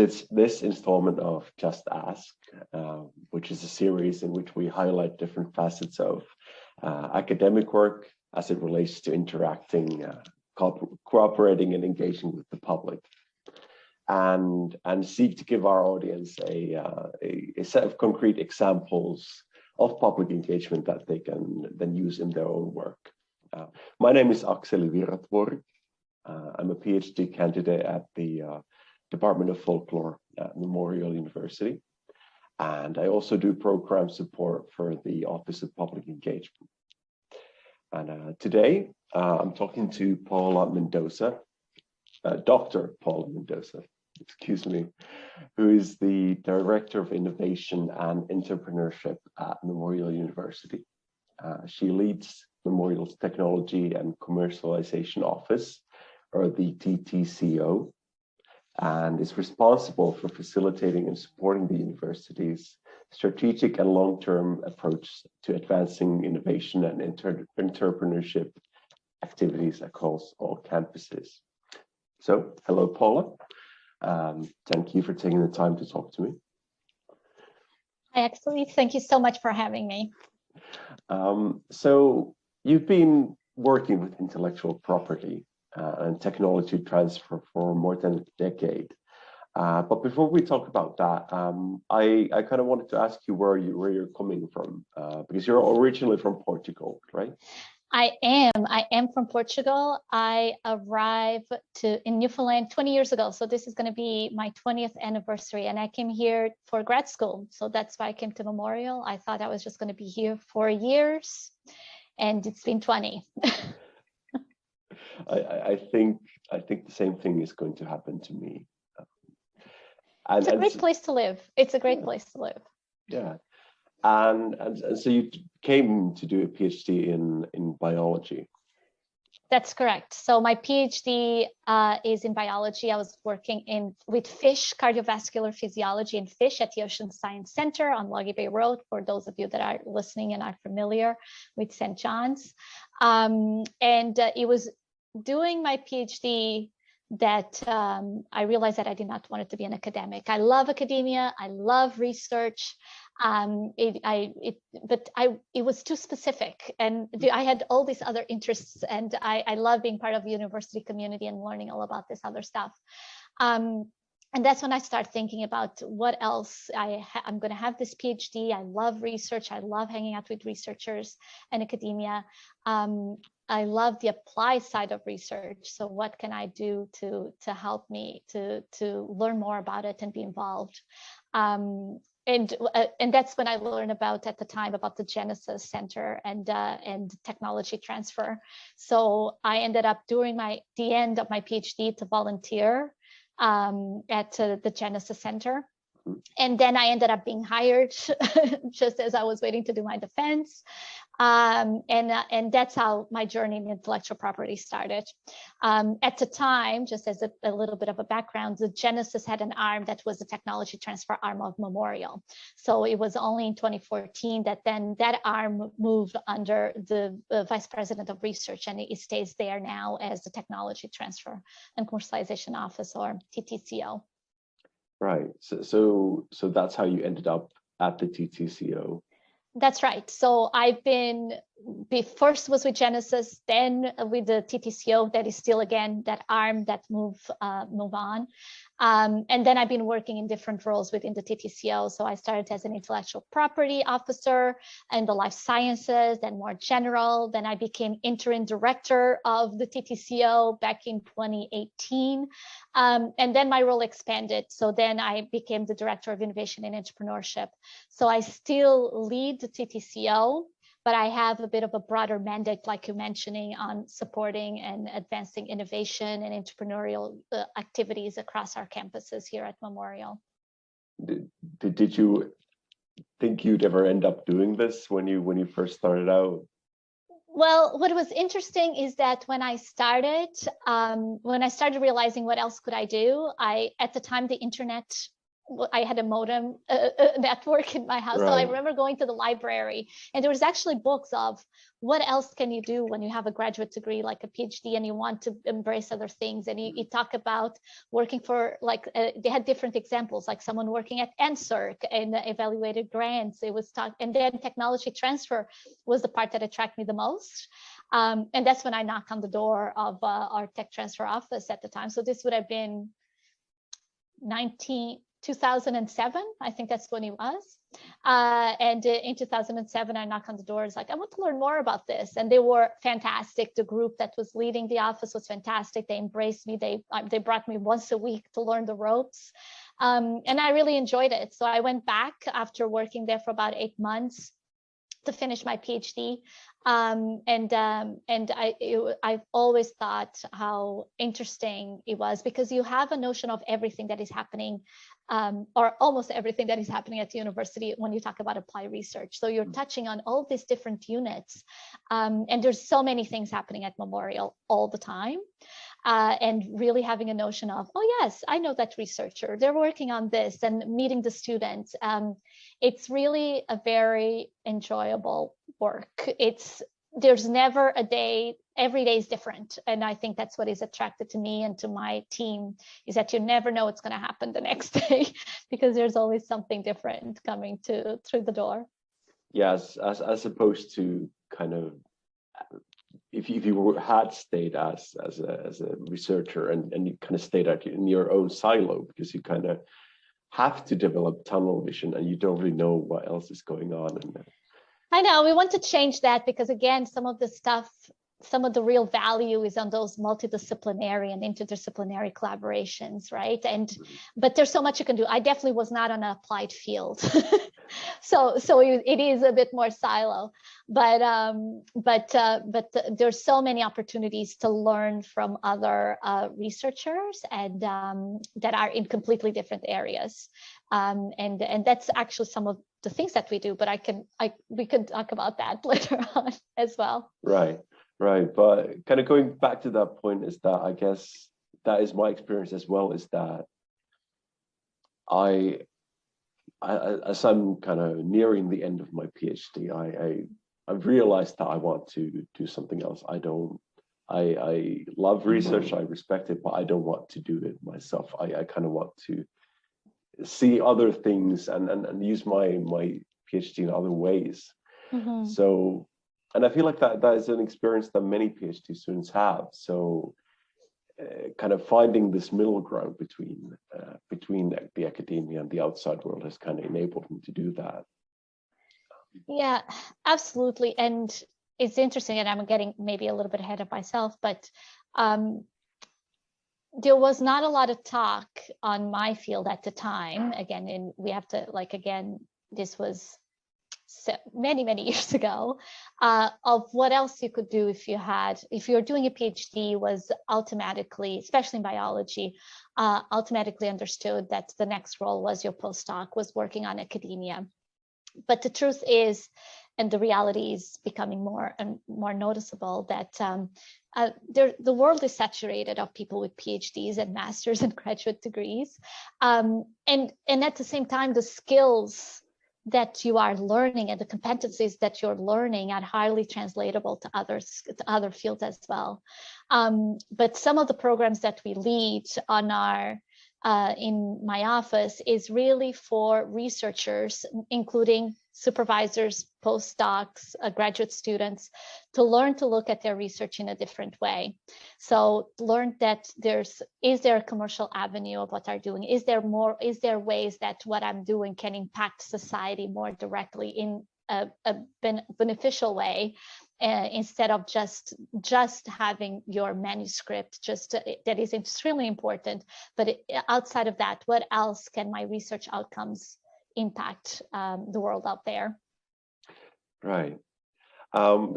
this installment of Just Ask, which is a series in which we highlight different facets of academic work as it relates to interacting, cooperating and engaging with the public, and seek to give our audience a set of concrete examples of public engagement that they can then use in their own work. My name is Akseli Virratvuori. I'm a PhD candidate at the Department of Folklore at Memorial University. And I also do program support for the Office of Public Engagement. And today I'm talking to Paula Mendonça, Dr. Paula Mendonça, excuse me, who is the Director of Innovation and Entrepreneurship at Memorial University. She leads Memorial's Technology and Commercialization Office, or the TTCO, and is responsible for facilitating and supporting the university's strategic and long-term approach to advancing innovation and entrepreneurship activities across all campuses. So, hello, Paula. Thank you for taking the time to talk to me. Hi, Akseli. Thank you so much for having me. So, you've been working with intellectual property and technology transfer for more than a decade. But before we talk about that, I kind of wanted to ask you where you're coming from, because you're originally from Portugal, right? I am from Portugal. I arrived in Newfoundland 20 years ago. So this is going to be my 20th anniversary. And I came here for grad school. So that's why I came to Memorial. I thought I was just going to be here 4 years, and it's been 20. I think the same thing is going to happen to me. It's a great place to live. It's a great place to live. Yeah. And so you came to do a PhD in biology. That's correct. So my PhD is in biology. I was working with fish, cardiovascular physiology in fish at the Ocean Science Center on Logie Bay Road, for those of you that are listening and are familiar with St. John's. And it was doing my PhD that I realized that I did not want it to be an academic. I love academia. I love research. But it was too specific, and I had all these other interests, and I love being part of the university community and learning all about this other stuff. And that's when I started thinking about what else. I'm going to have this PhD. I love research. I love hanging out with researchers and academia. I love the applied side of research. So what can I do to help me to learn more about it and be involved? And that's when I learned at the time about the Genesis Center and technology transfer. So I ended up during the end of my PhD to volunteer at the Genesis Center. And then I ended up being hired just as I was waiting to do my defense. And that's how my journey in intellectual property started. At the time, just as a little bit of a background, the Genesis had an arm that was the technology transfer arm of Memorial. So it was only in 2014 that then that arm moved under the Vice President of Research, and it stays there now as the Technology Transfer and Commercialization Office, or TTCO. Right. So that's how you ended up at the TTCO. That's right. So I've been, first was with Genesis, then with the TTCO, that is still, again, that arm that move on. And then I've been working in different roles within the TTCO. So I started as an intellectual property officer in the life sciences, then more general. Then I became interim director of the TTCO back in 2018. And then my role expanded. So then I became the director of innovation and entrepreneurship. So I still lead the TTCO, but I have a bit of a broader mandate, like you're mentioning, on supporting and advancing innovation and entrepreneurial activities across our campuses here at Memorial. Did you think you'd ever end up doing this when you first started out? Well, what was interesting is that when I started realizing what else could I do, at the time the internet I had a modem network in my house. Right. So I remember going to the library, and there was actually books of what else can you do when you have a graduate degree like a PhD and you want to embrace other things. And you talk about working for, like, they had different examples, like someone working at NSERC and evaluated grants. It was and then technology transfer was the part that attracted me the most. And that's when I knocked on the door of our tech transfer office at the time. So this would have been 2007, I think that's when it was. And in 2007, I knocked on the door. It's like, I want to learn more about this. And they were fantastic. The group that was leading the office was fantastic. They embraced me. They brought me once a week to learn the ropes. And I really enjoyed it. So I went back after working there for about 8 months to finish my PhD. I've always thought how interesting it was, because you have a notion of everything that is happening, or almost everything that is happening at the university when you talk about applied research. So you're touching on all these different units, and there's so many things happening at Memorial all the time. And really having a notion of, oh yes, I know that researcher, they're working on this, and meeting the students. It's really a very enjoyable work. There's never a day, every day is different. And I think that's what is attracted to me and to my team, is that you never know what's going to happen the next day, because there's always something different coming through the door. Yes, as opposed to kind of, if you had stayed as a researcher and you kind of stayed in your own silo, because you kind of have to develop tunnel vision and you don't really know what else is going on. I know we want to change that, because again, some of the real value is on those multidisciplinary and interdisciplinary collaborations, right? But there's so much you can do. I definitely was not on an applied field. So it is a bit more silo, but there's so many opportunities to learn from other researchers and that are in completely different areas, and that's actually some of the things that we do. But we could talk about that later on as well. Right. But kind of going back to that point is that I guess that is my experience as well, is that I as I'm kind of nearing the end of my PhD, I've realized that I want to do something else. I love research, I respect it, but I don't want to do it myself. I kind of want to see other things and use my PhD in other ways. Mm-hmm. So, and I feel like that is an experience that many PhD students have. So kind of finding this middle ground between the academia and the outside world has kind of enabled me to do that. Yeah, absolutely. And it's interesting, and I'm getting maybe a little bit ahead of myself, but there was not a lot of talk on my field at the time. Again, and we have to, like, again, this was many years ago, of what else you could do if you're doing a PhD, was automatically, especially in biology, automatically understood that the next role was your postdoc, was working on academia. But the truth is, and the reality is becoming more and more noticeable, that the world is saturated of people with PhDs and masters and graduate degrees, and at the same time, the skills that you are learning and the competencies that you're learning are highly translatable to other fields as well. But some of the programs that we lead on in my office is really for researchers, including supervisors, postdocs, graduate students, to learn to look at their research in a different way. So learn that is there a commercial avenue of what they're doing? Is there ways that what I'm doing can impact society more directly in a beneficial way, instead of just having your manuscript, that is extremely important. But outside of that, what else can my research outcomes impact the world out there? Right.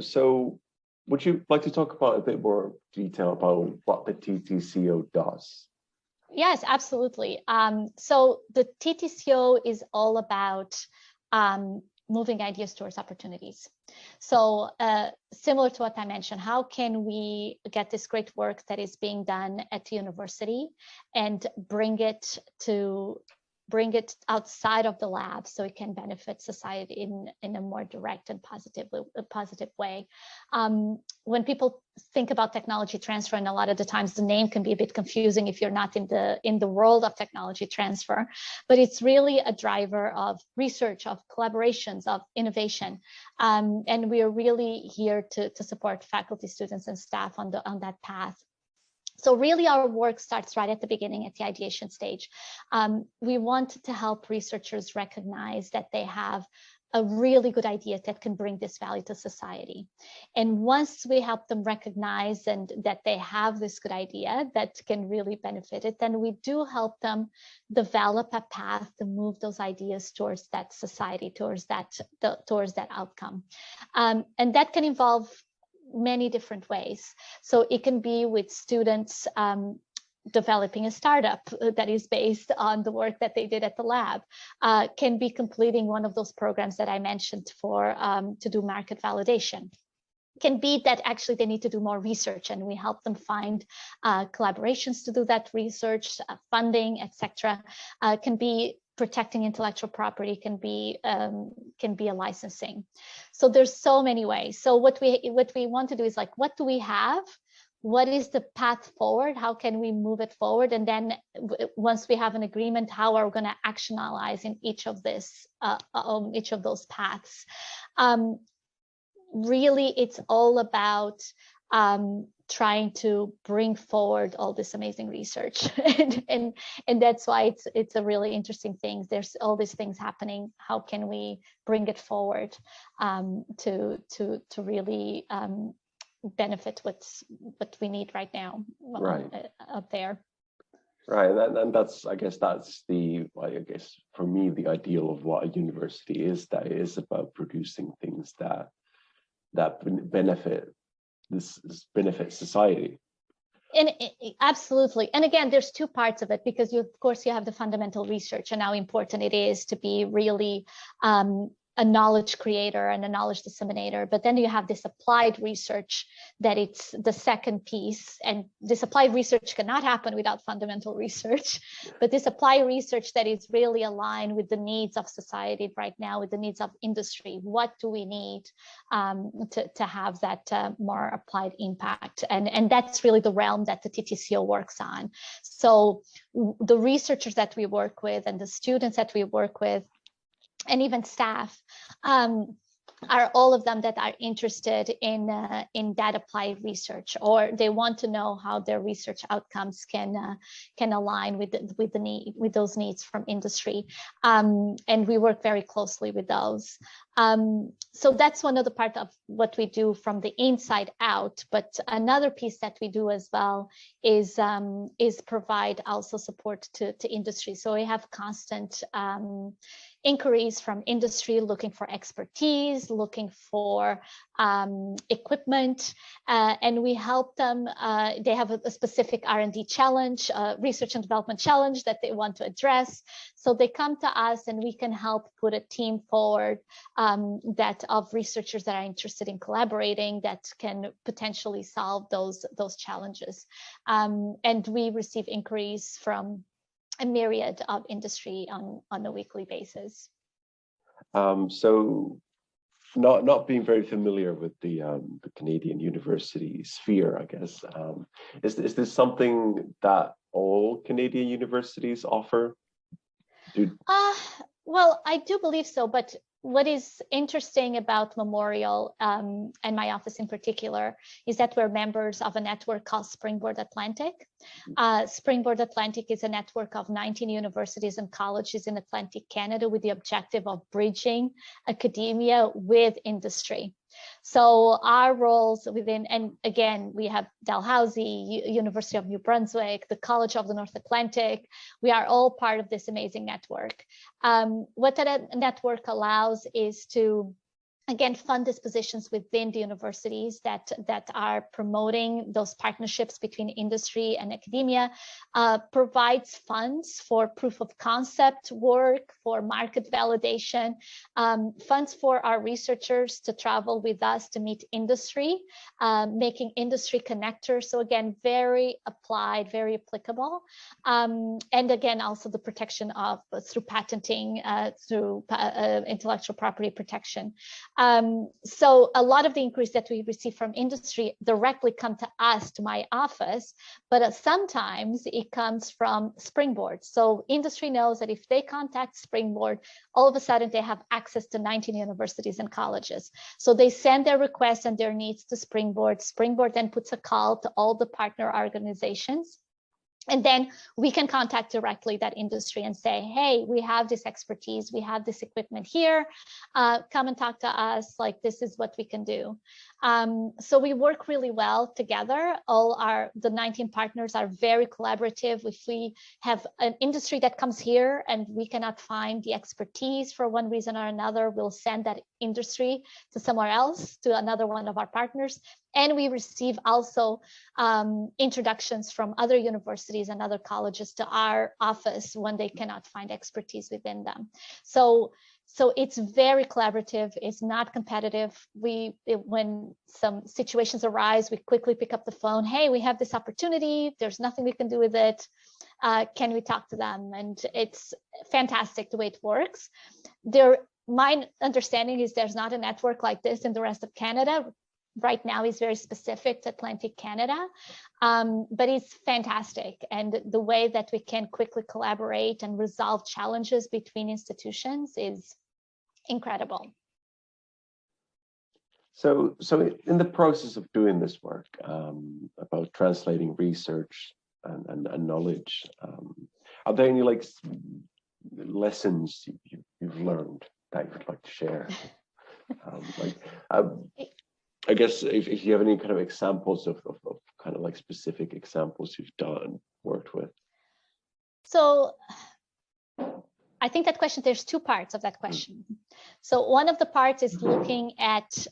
So would you like to talk about a bit more detail about what the TTCO does? Yes, absolutely. So the TTCO is all about moving ideas towards opportunities. So similar to what I mentioned, how can we get this great work that is being done at the university and bring it to bring it outside of the lab so it can benefit society in a more direct and positive way. When people think about technology transfer, and a lot of the times the name can be a bit confusing if you're not in the world of technology transfer, but it's really a driver of research, of collaborations, of innovation, and we are really here to support faculty, students, and staff on that path. So really our work starts right at the beginning, at the ideation stage. We want to help researchers recognize that they have a really good idea that can bring this value to society. And once we help them recognize and that they have this good idea that can really benefit it, then we do help them develop a path to move those ideas towards that society, towards that outcome. And that can involve many different ways. So it can be with students developing a startup that is based on the work that they did at the lab, can be completing one of those programs that I mentioned for to do market validation. Can be that actually they need to do more research, and we help them find collaborations to do that research, funding, etc. Can be protecting intellectual property, can be a licensing. So there's so many ways. So what we want to do is like, what do we have? What is the path forward? How can we move it forward? And then once we have an agreement, how are we going to actionalize in each of those paths? Really, it's all about trying to bring forward all this amazing research, and that's why it's a really interesting thing. There's all these things happening. How can we bring it forward to really benefit what we need right now, up there. Right, and that's, I guess that's for me the ideal of what a university is. That it is about producing things that benefit society. And absolutely. And again, there's two parts of it, because of course you have the fundamental research and how important it is to be really a knowledge creator and a knowledge disseminator. But then you have this applied research that it's the second piece, and this applied research cannot happen without fundamental research. But this applied research that is really aligned with the needs of society right now, with the needs of industry. What do we need to have that more applied impact? And that's really the realm that the TTCO works on. So the researchers that we work with and the students that we work with, and even staff, are all of them that are interested in that applied research, or they want to know how their research outcomes can align with those needs from industry, and we work very closely with those. So that's one of the part of what we do from the inside out. But another piece that we do as well is provide also support to industry. So we have constant inquiries from industry looking for expertise, looking for equipment, and we help them. They have a specific R&D challenge, research and development challenge that they want to address. So they come to us and we can help put a team forward that of researchers that are interested in collaborating, that can potentially solve those challenges. And we receive inquiries from a myriad of industry on a weekly basis. So not being very familiar with the Canadian university sphere, I guess, is this something that all Canadian universities offer? Well, I do believe so, but what is interesting about Memorial, and my office in particular, is that we're members of a network called Springboard Atlantic. Springboard Atlantic is a network of 19 universities and colleges in Atlantic Canada with the objective of bridging academia with industry. So our roles within, and again, we have Dalhousie, University of New Brunswick, the College of the North Atlantic. We are all part of this amazing network. What that network allows is to again, fund dispositions within the universities that are promoting those partnerships between industry and academia, provides funds for proof of concept work, for market validation, funds for our researchers to travel with us to meet industry, making industry connectors. So again, very applied, very applicable. And again, also the protection of through patenting, through intellectual property protection. So a lot of the inquiries that we receive from industry directly come to us, to my office, but sometimes it comes from Springboard. So industry knows that if they contact Springboard, all of a sudden they have access to 19 universities and colleges. So they send their requests and their needs to Springboard. Springboard then puts a call to all the partner organizations. And then we can contact directly that industry and say, hey, we have this expertise, we have this equipment here, come and talk to us, like this is what we can do. So we work really well together. The 19 partners are very collaborative. If we have an industry that comes here and we cannot find the expertise for one reason or another, we'll send that industry to somewhere else, to another one of our partners. And we receive also introductions from other universities and other colleges to our office when they cannot find expertise within them. So it's very collaborative. It's not competitive. When some situations arise, we quickly pick up the phone. Hey, we have this opportunity. There's nothing we can do with it. Can we talk to them? And it's fantastic the way it works. My understanding is there's not a network like this in the rest of Canada. Right now is very specific to Atlantic Canada, but it's fantastic. And the way that we can quickly collaborate and resolve challenges between institutions is incredible. So in the process of doing this work, about translating research and knowledge, are there any lessons you've learned that you would like to share? I guess if you have any kind of examples of kind of specific examples you've worked with. So I think that question, there's two parts of that question. So one of the parts is looking at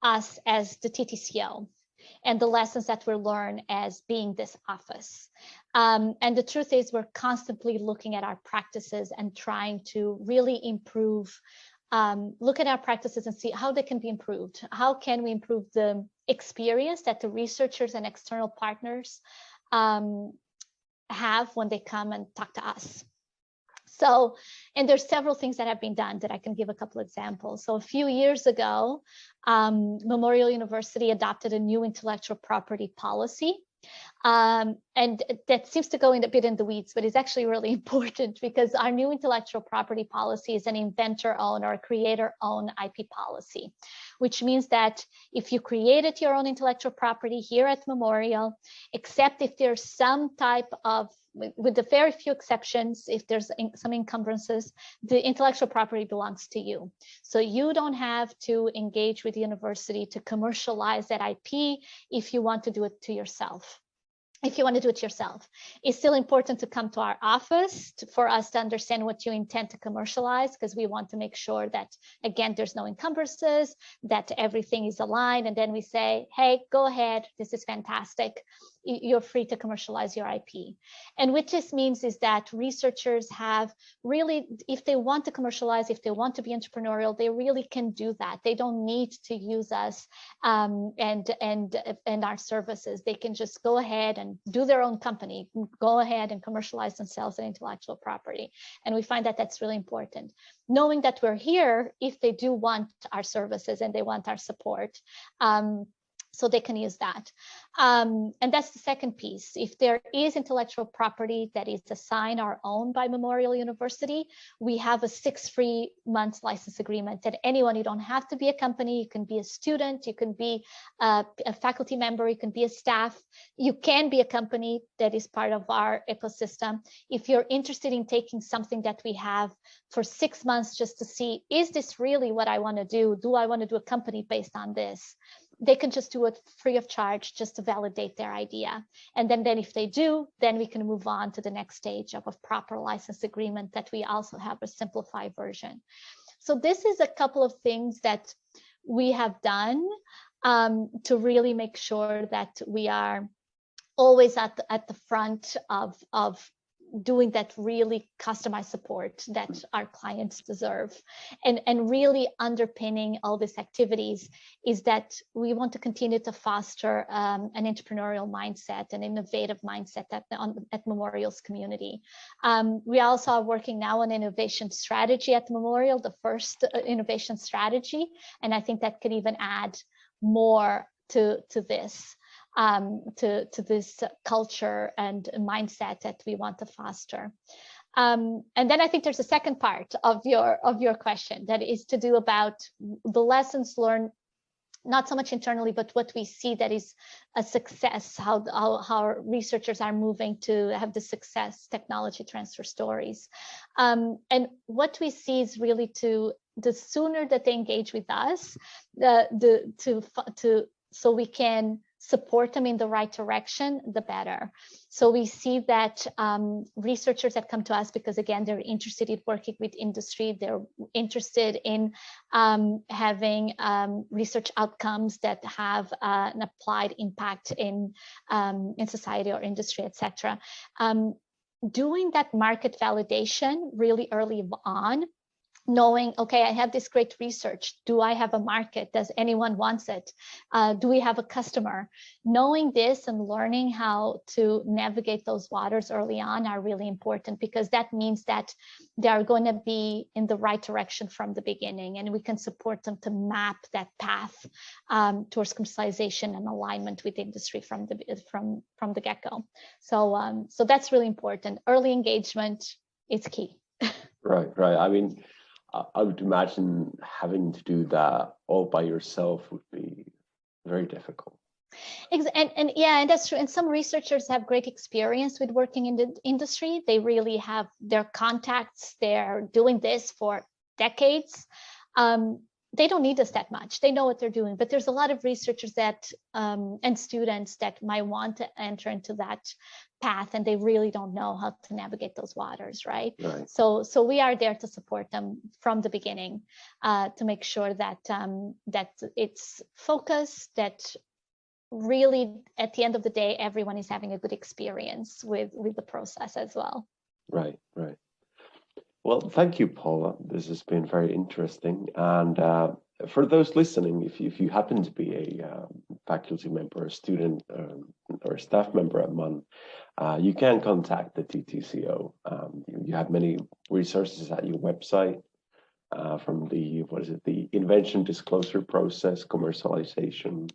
us as the TTCO and the lessons that we learn as being this office. And the truth is we're constantly looking at our practices and trying to really improve, look at our practices and see how they can be improved. How can we improve the experience that the researchers and external partners have when they come and talk to us? So, and there's several things that have been done that I can give a couple examples. So a few years ago, Memorial University adopted a new intellectual property policy. And that seems to go a bit in the weeds, but it's actually really important because our new intellectual property policy is an inventor-owned or creator-owned IP policy, which means that if you created your own intellectual property here at Memorial, except if there's some type of, with the very few exceptions, if there's some encumbrances, the intellectual property belongs to you. So you don't have to engage with the university to commercialize that IP if you want to do it to yourself. If you want to do it yourself, it's still important to come to our office for us to understand what you intend to commercialize, because we want to make sure that, again, there's no encumbrances, that everything is aligned. And then we say, hey, go ahead, this is fantastic. You're free to commercialize your IP. And what this means is that researchers have really, if they want to commercialize, if they want to be entrepreneurial, they really can do that. They don't need to use us and our services. They can just go ahead and do their own company, go ahead and commercialize themselves and intellectual property. And we find that that's really important. Knowing that we're here if they do want our services and they want our support. So they can use that. And that's the second piece. If there is intellectual property that is assigned or owned by Memorial University, we have a 6 free months license agreement that anyone, you don't have to be a company, you can be a student, you can be a faculty member, you can be a staff, you can be a company that is part of our ecosystem. If you're interested in taking something that we have for 6 months just to see, is this really what I want to do? Do I want to do a company based on this? They can just do it free of charge just to validate their idea. And then if they do, then we can move on to the next stage of a proper license agreement that we also have a simplified version. So this is a couple of things that we have done to really make sure that we are always at the front of doing that really customized support that our clients deserve. And really underpinning all these activities is that we want to continue to foster an entrepreneurial mindset, an innovative mindset at Memorial's community. We also are working now on innovation strategy at Memorial, the first innovation strategy, and I think that could even add more to this. To this culture and mindset that we want to foster. And then I think there's a second part of your question that is to do about the lessons learned, not so much internally, but what we see that is a success, how researchers are moving to have the success technology transfer stories. And what we see is really the sooner that they engage with us, so we can support them in the right direction, the better. So we see that researchers that come to us because, again, they're interested in working with industry, they're interested in having research outcomes that have an applied impact in society or industry, etc. Doing that market validation really early on, knowing, okay, I have this great research. Do I have a market? Does anyone want it? Do we have a customer? Knowing this and learning how to navigate those waters early on are really important, because that means that they are going to be in the right direction from the beginning, and we can support them to map that path towards commercialization and alignment with industry from the get-go. So that's really important. Early engagement is key. Right. I mean, I would imagine having to do that all by yourself would be very difficult. And yeah, and that's true. And some researchers have great experience with working in the industry. They really have their contacts. They're doing this for decades. They don't need us that much. They know what they're doing. But there's a lot of researchers that and students that might want to enter into that path, and they really don't know how to navigate those waters, right? So we are there to support them from the beginning, to make sure that that it's focused, that really at the end of the day everyone is having a good experience with the process as well. Right. Well, thank you, Paula. This has been very interesting. And for those listening, if you happen to be a faculty member, a student, or a staff member at MUN, you can contact the TTCO. You have many resources at your website, from the invention disclosure process, commercialization,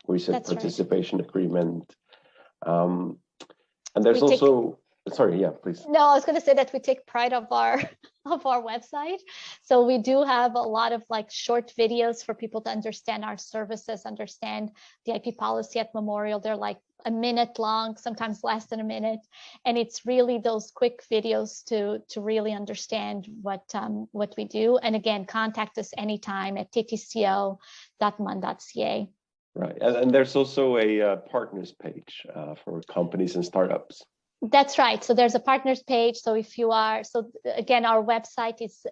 research participation agreement. And there's sorry, yeah, please. No, I was going to say that we take pride of our website. So we do have a lot of short videos for people to understand our services, understand the IP policy at Memorial. They're a minute long, sometimes less than a minute. And it's really those quick videos to really understand what we do. And again, contact us anytime at ttco.mun.ca. Right. And there's also a partners page for companies and startups. That's right. So there's a partners page. So if you are, again, our website is,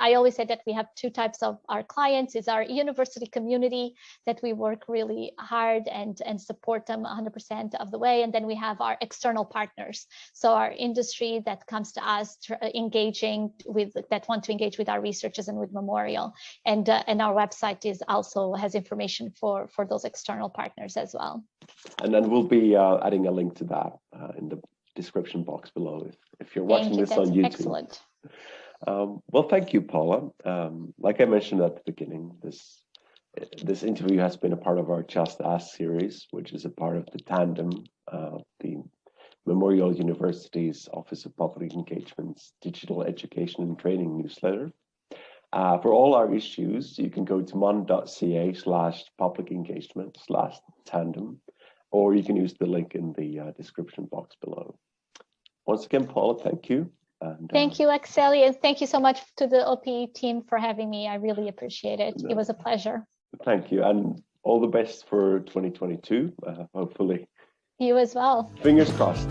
I always say that we have two types of our clients. Is our university community that we work really hard and support them 100% of the way. And then we have our external partners. So our industry that comes to us that want to engage with our researchers and with Memorial. And our website also has information for those external partners as well. And then we'll be adding a link to that in the description box below if you're watching this on YouTube. Excellent. Well, thank you, Paula. Like I mentioned at the beginning, this interview has been a part of our Just Ask series, which is a part of the Tandem, the Memorial University's Office of Public Engagement's Digital Education and Training newsletter. For all our issues, you can go to mun.ca/public-engagement/tandem, or you can use the link in the description box below. Once again, Paula, thank you. And, thank you, Akseli, and thank you so much to the OPE team for having me. I really appreciate it. It was a pleasure. Thank you, and all the best for 2022, hopefully. You as well. Fingers crossed.